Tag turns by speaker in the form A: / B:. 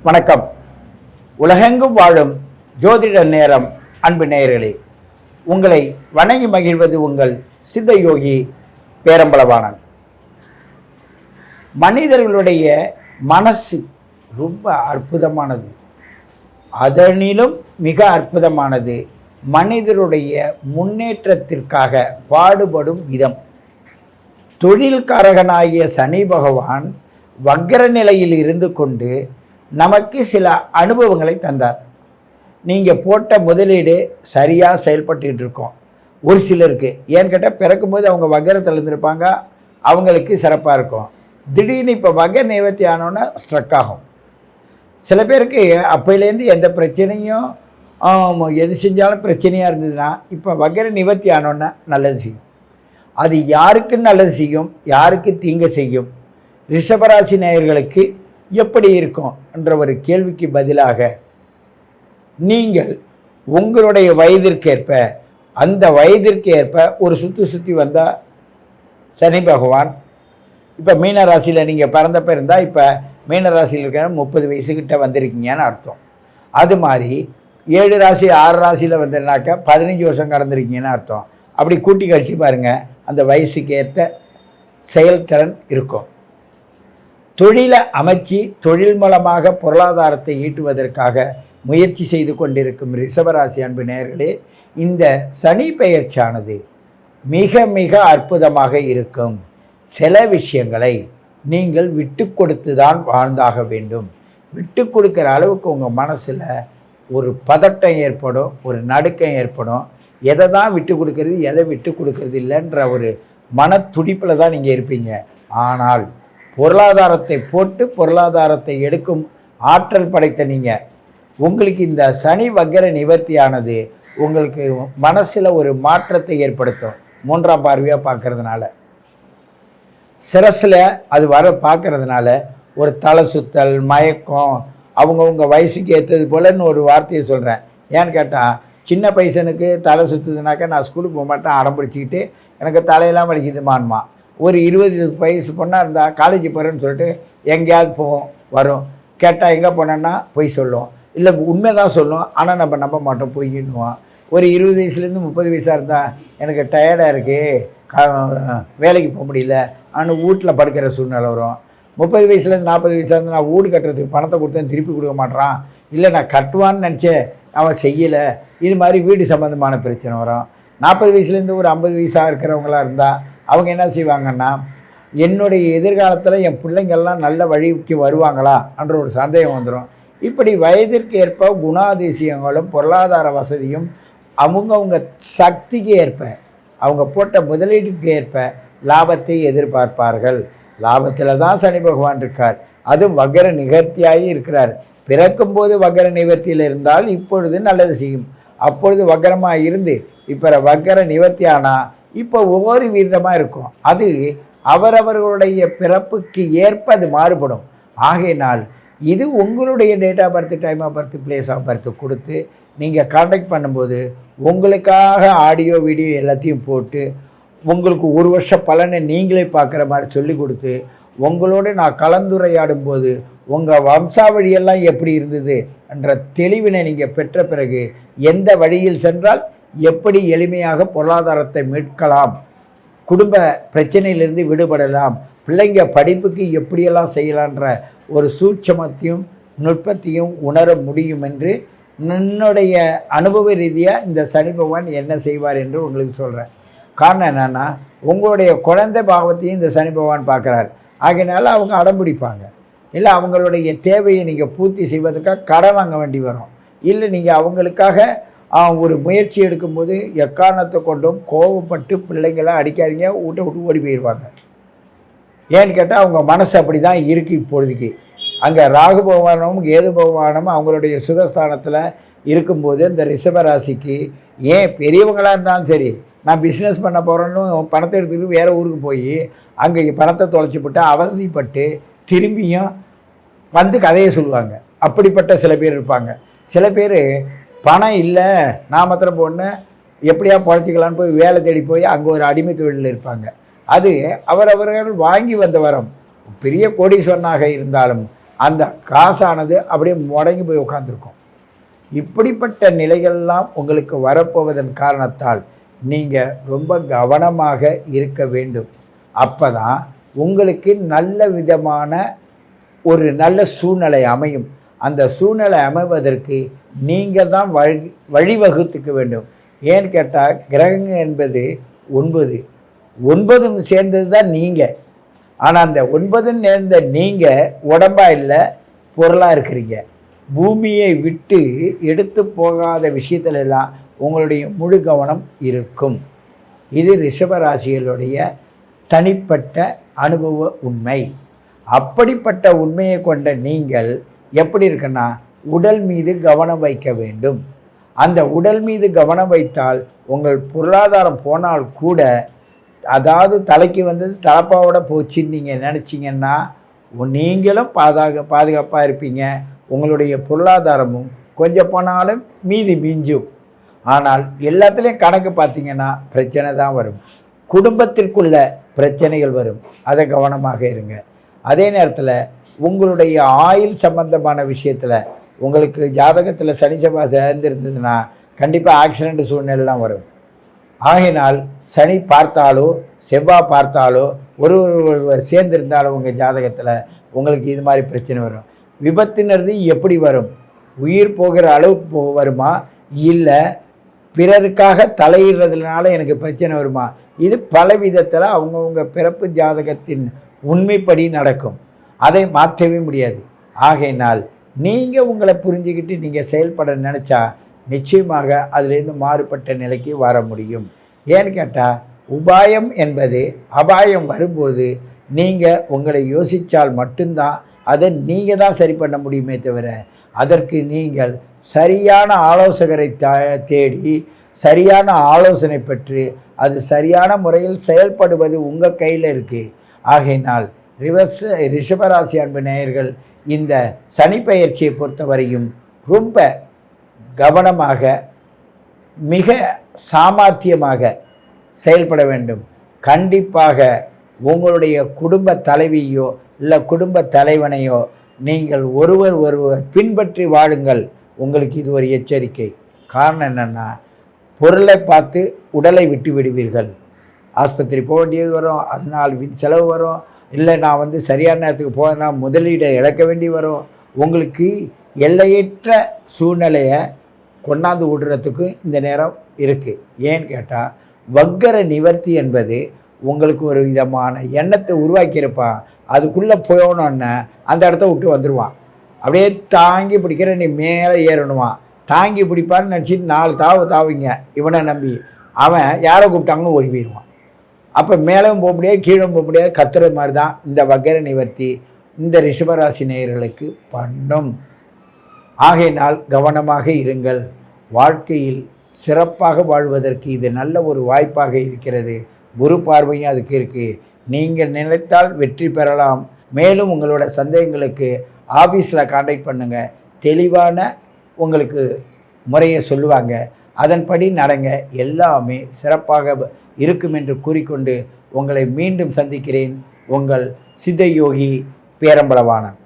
A: வணக்கம். உலகெங்கும் வாழும் ஜோதிட நேரம் அன்பு நேயர்களே, உங்களை வணங்கி மகிழ்வது உங்கள் சித்த யோகி பேரம்பலவாணன். மனிதர்களுடைய மனசு ரொம்ப அற்புதமானது. அதனிலும் மிக அற்புதமானது மனிதருடைய முன்னேற்றத்திற்காக பாடுபடும் விதம். தொழில்காரகனாகிய சனி பகவான் வக்ர நிலையில் இருந்து கொண்டு நமக்கு சில அனுபவங்களை தந்தார். நீங்கள் போட்ட முதலீடு சரியாக செயல்பட்டுக்கிட்டு இருக்கோம். ஒரு சிலருக்கு ஏன்னு கேட்டால் பிறக்கும்போது அவங்க வக்கரத்தில் இருந்திருப்பாங்க, அவங்களுக்கு சிறப்பாக இருக்கும். திடீர்னு இப்போ வக்கர நிவர்த்தி ஆனோன்னா ஸ்ட்ரக் ஆகும். சில பேருக்கு அப்போலேருந்து எந்த பிரச்சனையும் எது செஞ்சாலும் பிரச்சனையாக இருந்ததுன்னா இப்போ வக்கர நிவர்த்தி ஆனோன்னா நல்லது செய்யும். அது யாருக்கு நல்லது செய்யும், யாருக்கு தீங்கு செய்யும், ரிஷபராசி நேயர்களுக்கு எப்படி இருக்கும் என்ற ஒரு கேள்விக்கு பதிலாக நீங்கள் உங்களுடைய வயதிற்கேற்ப அந்த வயதிற்கு ஏற்ப ஒரு சுற்றி வந்தால் சனி பகவான் இப்போ மீனராசியில் நீங்கள் பிறந்தப்ப இருந்தால் இப்போ மீனராசியில் இருக்கிற 30 வயசுக்கிட்ட வந்திருக்கீங்கன்னு அர்த்தம். அது மாதிரி 7 ராசி 6 ராசியில் வந்ததுனாக்கா 15 வருஷம் கடந்திருக்கீங்கன்னு அர்த்தம். அப்படி கூட்டி கழிச்சு பாருங்கள், அந்த வயசுக்கு ஏற்ற செயல்திறன் இருக்கும். தொழிலை அமைச்சு தொழில் மூலமாக பொருளாதாரத்தை ஈட்டுவதற்காக முயற்சி செய்து கொண்டிருக்கும் ரிஷபராசி அன்பு நேயர்களே, இந்த சனி பெயர்ச்சியானது மிக மிக அற்புதமாக இருக்கும். சில விஷயங்களை நீங்கள் விட்டு கொடுத்து தான் வாழ்ந்தாக வேண்டும். விட்டு கொடுக்குற அளவுக்கு உங்கள் மனசில் ஒரு பதட்டம் ஏற்படும், ஒரு நடுக்கம் ஏற்படும். எதை தான் விட்டு கொடுக்கறது, எதை விட்டு கொடுக்கறது இல்லைன்ற ஒரு மன துடிப்பில் தான் நீங்கள் இருப்பீங்க. ஆனால் பொருளாதாரத்தை போட்டு பொருளாதாரத்தை எடுக்கும் ஆற்றல் படைத்த நீங்கள், உங்களுக்கு இந்த சனி வக்கர நிவர்த்தியானது உங்களுக்கு மனசில் ஒரு மாற்றத்தை ஏற்படுத்தும். 3ஆம் பார்வையாக பார்க்கறதுனால, சிரசில் அது வர பார்க்கறதுனால ஒரு தலை சுத்தல், மயக்கம், அவங்கவுங்க வயசுக்கு ஏற்றது போலன்னு ஒரு வார்த்தையை சொல்கிறேன். ஏன்னு கேட்டால், சின்ன பைசனுக்கு தலை சுற்றுதுனாக்கா நான் ஸ்கூலுக்கு போக மாட்டேன், அடம் பிடிச்சிக்கிட்டு எனக்கு தலையெல்லாம் வலிக்குதுமான்மா. ஒரு 20 வயசு பொண்ணாக இருந்தால் காலேஜ் போகிறேன்னு சொல்லிட்டு எங்கேயாவது போவோம் வரும். கேட்டால் எங்கே போனேன்னா பொய் சொல்லும், இல்லை உண்மை தான் சொல்லும், ஆனால் நம்ம நம்ப மாட்டோம், பொய்யின்னுவோம். ஒரு 20 வயசுலேருந்து 30 வயசாக இருந்தால் எனக்கு டயர்டாக இருக்குது, வேலைக்கு போக முடியல, ஆனால் வீட்டில் படுக்கிற சூழ்நிலை வரும். 30 வயசுலேருந்து 40 வயசாக இருந்தால் நான் வீடு கட்டுறதுக்கு பணத்தை கொடுத்தேன், திருப்பி கொடுக்க மாட்டேறான், இல்லை நான் கட்டுவான்னு நினச்சேன் அவன் செய்யலை. இது மாதிரி வீடு சம்மந்தமான பிரச்சனை வரும். 40 வயசுலேருந்து ஒரு 50 வயசாக இருக்கிறவங்களாக இருந்தால் அவங்க என்ன செய்வாங்கன்னா, என்னுடைய எதிர்காலத்தில் என் பிள்ளைங்கள்லாம் நல்ல வழிக்கு வருவாங்களா என்ற ஒரு சந்தேகம் வந்துடும். இப்படி வயதிற்கு ஏற்ப குணாதிசயங்களும் பொருளாதார வசதியும் அவங்கவுங்க சக்திக்கு ஏற்ப அவங்க போட்ட முதலீட்டுக்கு ஏற்ப லாபத்தை எதிர்பார்ப்பார்கள். லாபத்தில் தான் சனி பகவான் இருக்கார், அதுவும் வக்கர நிவர்த்தியாகி இருக்கிறார். பிறக்கும்போது வக்கர நிவர்த்தியில் இருந்தால் இப்பொழுது நல்லது செய்யும். அப்பொழுது வக்கரமாக இருந்து இப்போ வக்கர நிவர்த்தி ஆனால் இப்போ ஒவ்வொரு விதமாக இருக்கும். அது அவரவர்களுடைய பிறப்புக்கு ஏற்ப அது மாறுபடும். ஆகையினால் இது உங்களுடைய date of birth, time of birth, place of birth கொடுத்து நீங்கள் கான்டாக்ட் பண்ணும்போது உங்களுக்காக ஆடியோ வீடியோ எல்லாத்தையும் போட்டு உங்களுக்கு 1 வருஷ பலனை நீங்களே பார்க்குற மாதிரி சொல்லி கொடுத்து உங்களோடு நான் கலந்துரையாடும் போது உங்கள் வம்சாவழியெல்லாம் எப்படி இருந்தது என்ற தெளிவினை நீங்கள் பெற்ற பிறகு எந்த வழியில் சென்றால் எப்படி எளிமையாக பொருளாதாரத்தை மீட்கலாம், குடும்ப பிரச்சனையிலிருந்து விடுபடலாம், பிள்ளைங்க படிப்புக்கு எப்படியெல்லாம் செய்யலான்ற ஒரு சூட்சமத்தையும் நுட்பத்தையும் உணர முடியும் என்று என்னுடைய அனுபவ ரீதியாக இந்த சனி பகவான் என்ன செய்வார் என்று உங்களுக்கு சொல்கிறேன். காரணம் என்னென்னா, உங்களுடைய குழந்தை பாவத்தையும் இந்த சனி பகவான் பார்க்குறாரு. ஆகையினால அவங்க அடம் பிடிப்பாங்க. இல்லை அவங்களுடைய தேவையை நீங்கள் பூர்த்தி செய்வதற்காக கடன் வாங்க வேண்டி வரும். இல்லை நீங்கள் அவங்களுக்காக ஒரு முயற்சி எடுக்கும்போது எக்காரணத்தை கொண்டும் கோவப்பட்டு பிள்ளைங்களை அடிக்காதீங்க, வீட்டை விட்டு ஓடி போயிடுவாங்க. ஏன்னு கேட்டால் அவங்க மனசு அப்படி தான் இருக்குது இப்பொழுதுக்கு. அங்கே ராகு பகவானும் கேது பகவானும் அவங்களுடைய சுகஸ்தானத்தில் இருக்கும்போது இந்த ரிஷபராசிக்கு, ஏன் பெரியவங்களாக இருந்தாலும் சரி, நான் பிஸ்னஸ் பண்ண போகிறேன்னு பணத்தை எடுத்துக்கிட்டு வேறு ஊருக்கு போய் அங்கே பணத்தை தொலைச்சிப்பட்டு அவதிப்பட்டு திரும்பியும் வந்து கதையை சொல்லுவாங்க. அப்படிப்பட்ட சில பேர் இருப்பாங்க. சில பேர் பணம் இல்லை, நான் மாத்திரம் போனேன் எப்படியா பழச்சிக்கலான்னு போய் வேலை தேடி போய் அங்கே ஒரு அடிமை தொழிலில் இருப்பாங்க. அது அவரவர்கள் வாங்கி வந்த வரம். பெரிய கோடீஸ்வரனாக இருந்தாலும் அந்த காசானது அப்படியே முடங்கி போய் உட்காந்துருக்கும். இப்படிப்பட்ட நிலைகள்லாம் உங்களுக்கு வரப்போவதன் காரணத்தால் நீங்கள் ரொம்ப கவனமாக இருக்க வேண்டும். அப்போ தான் உங்களுக்கு நல்ல விதமான ஒரு நல்ல சூழ்நிலை அமையும். அந்த சூழ்நிலை அமைவதற்கு நீங்கள் தான் வழிவகுத்துக்க வேண்டும். ஏன்னு கேட்டால் கிரகங்கள் என்பது 9, 9 சேர்ந்தது தான் நீங்கள். ஆனால் அந்த 9 நேர்ந்த நீங்கள் உடம்பா இல்லை, பொருளாக இருக்கிறீங்க. பூமியை விட்டு எடுத்து போகாத விஷயத்துல எல்லாம் உங்களுடைய முழு கவனம் இருக்கும். இது ரிஷபராசிகளுடைய தனிப்பட்ட அனுபவ உண்மை. அப்படிப்பட்ட உண்மையை கொண்ட நீங்கள் எப்படி இருக்குன்னா, உடல் மீது கவனம் வைக்க வேண்டும். அந்த உடல் மீது கவனம் வைத்தால் உங்கள் பொருளாதாரம் போனால் கூட, அதாவது தலைக்கு வந்தது தலப்பாவோட போச்சுன்னு நீங்கள் நினச்சிங்கன்னா நீங்களும் பாதுகாப்பாக இருப்பீங்க. உங்களுடைய பொருளாதாரமும் கொஞ்சம் போனாலும் மீதி மிஞ்சும். ஆனால் எல்லாத்துலேயும் கணக்கு பார்த்தீங்கன்னா பிரச்சனை தான் வரும். குடும்பத்திற்குள்ள பிரச்சனைகள் வரும். அதை கவனமாக இருங்க. அதே நேரத்தில் உங்களுடைய ஆயுள் சம்பந்தமான விஷயத்தில் உங்களுக்கு ஜாதகத்தில் சனி செவ்வாய் சேர்ந்துருந்ததுன்னா கண்டிப்பாக ஆக்சிடெண்ட் சூழ்நிலைலாம் வரும். ஆகையினால் சனி பார்த்தாலோ செவ்வாய் பார்த்தாலோ ஒருவர் சேர்ந்திருந்தாலும் உங்கள் ஜாதகத்தில் உங்களுக்கு இது மாதிரி பிரச்சனை வரும். விபத்துங்கிறது எப்படி வரும்? உயிர் போகிற அளவுக்கு வருமா, இல்லை பிறருக்காக தலையிடுறதுனால எனக்கு பிரச்சனை வருமா? இது பல விதத்தில் அவங்கவுங்க பிறப்பு ஜாதகத்தின் உண்மைப்படி நடக்கும். அதை மாற்றவே முடியாது. ஆகையினால் நீங்கள் உங்களை புரிஞ்சுக்கிட்டு நீங்கள் செயல்பட நினச்சா நிச்சயமாக அதிலேருந்து மாறுபட்ட நிலைக்கு வர முடியும். ஏன்னு கேட்டால் உபாயம் என்பது அபாயம் வரும்போது நீங்கள் உங்களை யோசித்தால் மட்டும்தான் அதை நீங்கள் தான் சரி பண்ண முடியுமே தவிர, அதற்கு நீங்கள் சரியான ஆலோசகரை தேடி சரியான ஆலோசனை பெற்று அது சரியான முறையில் செயல்படுவது உங்கள் கையில் இருக்குது. ஆகையினால் ரிஷபராசி அன்பு நேயர்கள் இந்த சனி பெயர்ச்சியை பொறுத்தவரையும் ரொம்ப கவனமாக மிக சாமர்த்தியமாக செயல்பட வேண்டும். கண்டிப்பாக உங்களுடைய குடும்ப தலைவியோ இல்லை குடும்ப தலைவனையோ நீங்கள் ஒருவர் பின்பற்றி வாழுங்கள். உங்களுக்கு இது ஒரு எச்சரிக்கை. காரணம் என்னென்னா, பொருளை பார்த்து உடலை விட்டு விடுவீர்கள். ஆஸ்பத்திரி போக வேண்டியது வரும், அதனால் செலவு வரும். இல்லை நான் சரியான நேரத்துக்கு போனா முதலீடை இழக்க வேண்டி வரும். உங்களுக்கு எல்லையற்ற சூழ்நிலையை கொண்டாந்து விடுறதுக்கு இந்த நேரம் இருக்குது. ஏன்னு கேட்டால் வக்கர நிவர்த்தி என்பது உங்களுக்கு ஒரு விதமான எண்ணத்தை உருவாக்கியிருப்பான். அதுக்குள்ளே போகணுன்னா அந்த இடத்த விட்டு வந்துடுவான். அப்படியே தாங்கி பிடிக்கிற நீ மேலே ஏறணுவான். தாங்கி பிடிப்பான்னு நினச்சிட்டு 4 தாவிங்க இவனை நம்பி. அவன் யாரை கூப்பிட்டாங்கன்னு ஓடி போயிடுவான். அப்போ மேலும் போக முடியாது, கீழே போக முடியாது. கத்துற மாதிரி தான் இந்த வக்கர நிவர்த்தி இந்த ரிஷபராசி நேயர்களுக்கு பண்ணும். ஆகையினால் கவனமாக இருங்கள். வாழ்க்கையில் சிறப்பாக வாழ்வதற்கு இது நல்ல ஒரு வாய்ப்பாக இருக்கிறது. குரு பார்வையும் அதுக்கு இருக்குது. நீங்கள் நினைத்தால் வெற்றி பெறலாம். மேலும் உங்களோட சந்தேகங்களுக்கு ஆஃபீஸில் கான்டாக்ட் பண்ணுங்கள். தெளிவான உங்களுக்கு முறையை சொல்லுவாங்க. அதன்படி நடங்க. எல்லாமே சிறப்பாக இருக்கும் என்று கூறிக்கொண்டு உங்களை மீண்டும் சந்திக்கிறேன். உங்கள் சித்த யோகி பேரம்பலவாணன்.